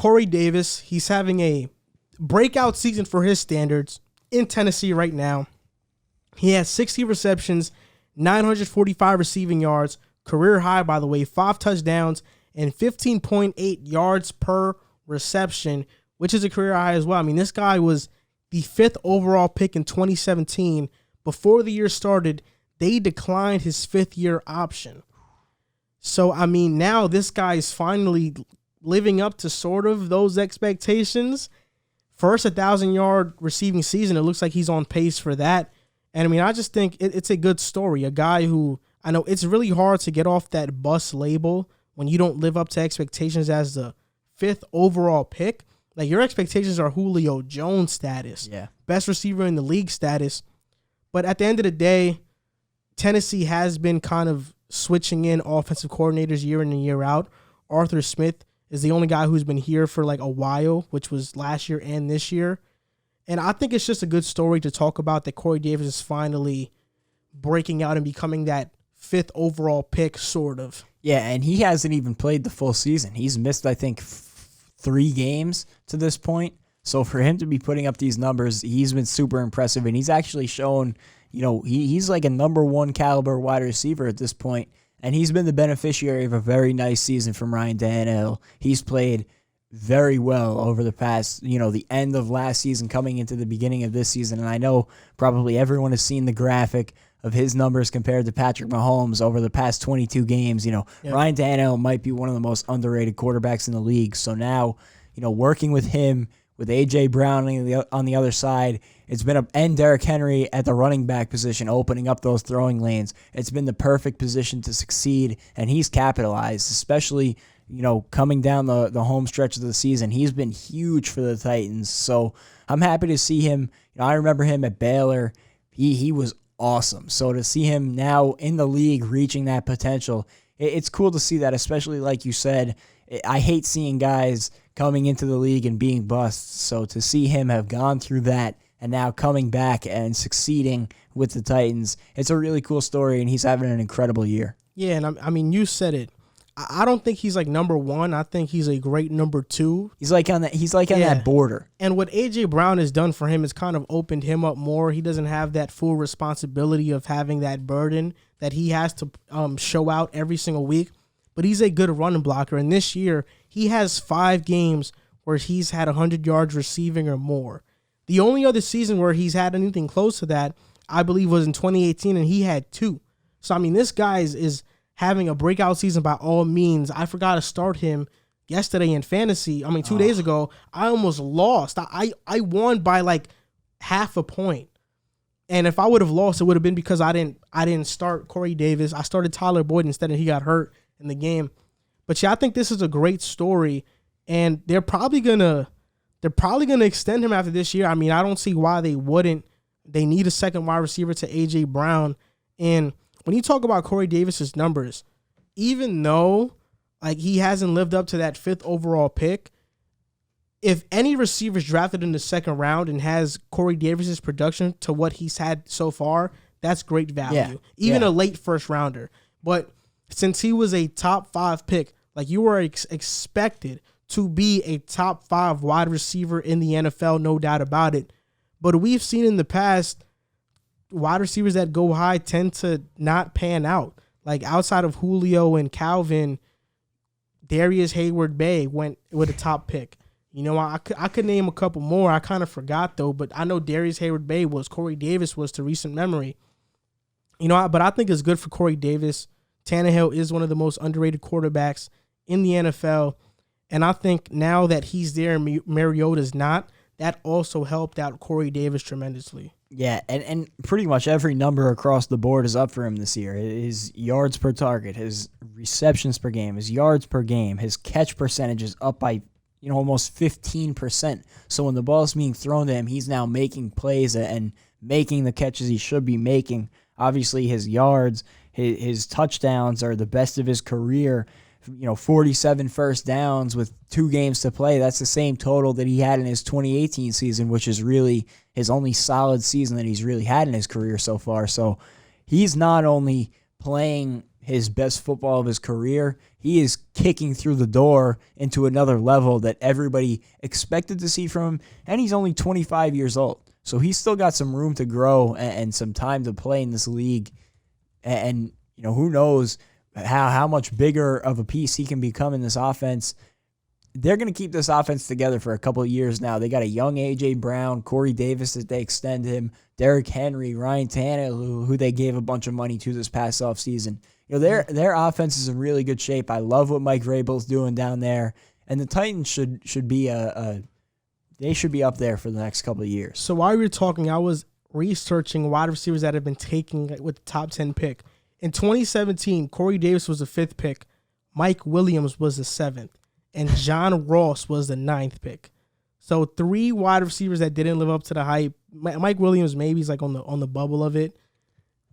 Corey Davis, he's having a breakout season for his standards in Tennessee right now. He has 60 receptions, 945 receiving yards, career high, by the way, 5 touchdowns, and 15.8 yards per reception, which is a career high as well. I mean, this guy was the 5th overall pick in 2017. Before the year started, they declined his 5th-year option. So, I mean, now this guy is finally living up to sort of those expectations. First 1,000-yard receiving season, it looks like he's on pace for that. And, I mean, I just think it's a good story. A guy who, I know it's really hard to get off that bust label when you don't live up to expectations as the 5th overall pick. Like, your expectations are Julio Jones status. Yeah. Best receiver in the league status. But at the end of the day, Tennessee has been kind of switching in offensive coordinators year in and year out. Arthur Smith is the only guy who's been here for like a while, which was last year and this year. And I think it's just a good story to talk about that Corey Davis is finally breaking out and becoming that 5th overall pick, sort of. Yeah, and he hasn't even played the full season. He's missed, I think, 3 games to this point. So for him to be putting up these numbers, he's been super impressive, and he's actually shown, you know, he's like a number 1 caliber wide receiver at this point, and he's been the beneficiary of a very nice season from Ryan Tannehill. He's played very well over the past, you know, the end of last season coming into the beginning of this season, and I know probably everyone has seen the graphic of his numbers compared to Patrick Mahomes over the past 22 games. You know, yep. Ryan Tannehill might be one of the most underrated quarterbacks in the league. So now, you know, working with him, with A.J. Brown on the other side, it's been and Derrick Henry at the running back position, opening up those throwing lanes. It's been the perfect position to succeed, and he's capitalized, especially, you know, coming down the home stretch of the season. He's been huge for the Titans. So I'm happy to see him. You know, I remember him at Baylor. He was awesome. So to see him now in the league reaching that potential, it's cool to see that, especially like you said. I hate seeing guys coming into the league and being busts. So to see him have gone through that and now coming back and succeeding with the Titans, it's a really cool story, and he's having an incredible year. Yeah, and I mean, you said it. I don't think he's like number 1. I think he's a great number 2. He's like on that border. And what A.J. Brown has done for him has kind of opened him up more. He doesn't have that full responsibility of having that burden that he has to show out every single week. But he's a good running blocker. And this year, he has 5 games where he's had 100 yards receiving or more. The only other season where he's had anything close to that, I believe, was in 2018, and he had 2. So, I mean, this guy is having a breakout season by all means. I forgot to start him yesterday in fantasy. I mean, 2 days ago, I almost lost. I won by like half a point. And if I would have lost, it would have been because I didn't start Corey Davis. I started Tyler Boyd instead, and he got hurt in the game. But yeah, I think this is a great story, and they're probably gonna extend him after this year. I mean, I don't see why they wouldn't. They need a second wide receiver to A.J. Brown. And when you talk about Corey Davis's numbers, even though like he hasn't lived up to that 5th overall pick, if any receiver's drafted in the 2nd round and has Corey Davis's production to what he's had so far, that's great value. Yeah. Even a late 1st rounder. But since he was a top 5 pick, like you were expected to be a top 5 wide receiver in the NFL, no doubt about it. But we've seen in the past, wide receivers that go high tend to not pan out. Like outside of Julio and Calvin, Darius Hayward-Bay went with a top pick. You know, I could name a couple more. I kind of forgot though, but I know Darius Hayward-Bay was, Corey Davis was to recent memory. You know, but I think it's good for Corey Davis. Tannehill is one of the most underrated quarterbacks in the NFL. And I think now that he's there and Mariota's not, that also helped out Corey Davis tremendously. Yeah, and pretty much every number across the board is up for him this year. His yards per target, his receptions per game, his yards per game, his catch percentage is up by, you know, almost 15%. So when the ball's being thrown to him, he's now making plays and making the catches he should be making. Obviously, his yards, his touchdowns are the best of his career. You know, 47 first downs with 2 games to play. That's the same total that he had in his 2018 season, which is really his only solid season that he's really had in his career so far. So he's not only playing his best football of his career. He is kicking through the door into another level that everybody expected to see from him, and he's only 25 years old. So he's still got some room to grow and some time to play in this league. And who knows how much bigger of a piece he can become in this offense. They're going to keep this offense together for a couple of years now. They got a young A.J. Brown, Corey Davis that they extend him, Derrick Henry, Ryan Tannehill, who they gave a bunch of money to this past offseason. Their offense is in really good shape. I love what Mike Vrabel's doing down there. And the Titans should be they should be up there for the next couple of years. So while we were talking, I was researching wide receivers that have been taken with the top 10 pick. In 2017, Corey Davis was the 5th pick. Mike Williams was the 7th. And John Ross was the 9th pick. So 3 wide receivers that didn't live up to the hype. Mike Williams maybe is like on the bubble of it.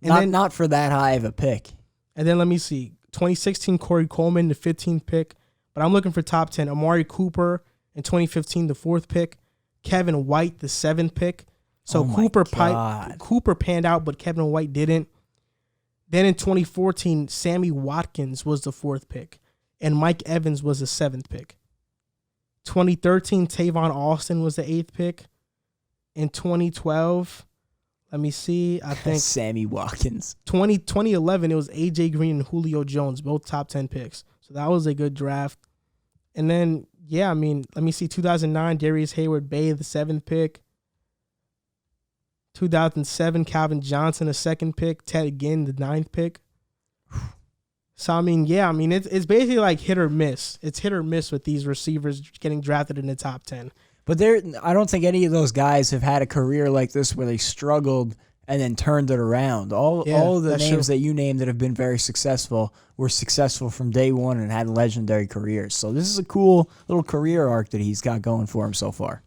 And not for that high of a pick. And then let me see. 2016, Corey Coleman, the 15th pick. But I'm looking for top 10. Amari Cooper in 2015, the 4th pick. Kevin White, the 7th pick. So Cooper panned out, but Kevin White didn't. Then in 2014, Sammy Watkins was the 4th pick. And Mike Evans was the 7th pick. 2013, Tavon Austin was the 8th pick. In 2012, let me see, I think Sammy Watkins. 2011, it was A.J. Green and Julio Jones, both top 10 picks. So that was a good draft. And then, let me see, 2009, Darius Hayward-Bay, the 7th pick. 2007, Calvin Johnson, the 2nd pick. Ted Ginn, the 9th pick. So, it's basically like hit or miss. It's hit or miss with these receivers getting drafted in the top 10. But I don't think any of those guys have had a career like this where they struggled and then turned it around. All of the names that you named that have been very successful were successful from day one and had legendary careers. So this is a cool little career arc that he's got going for him so far.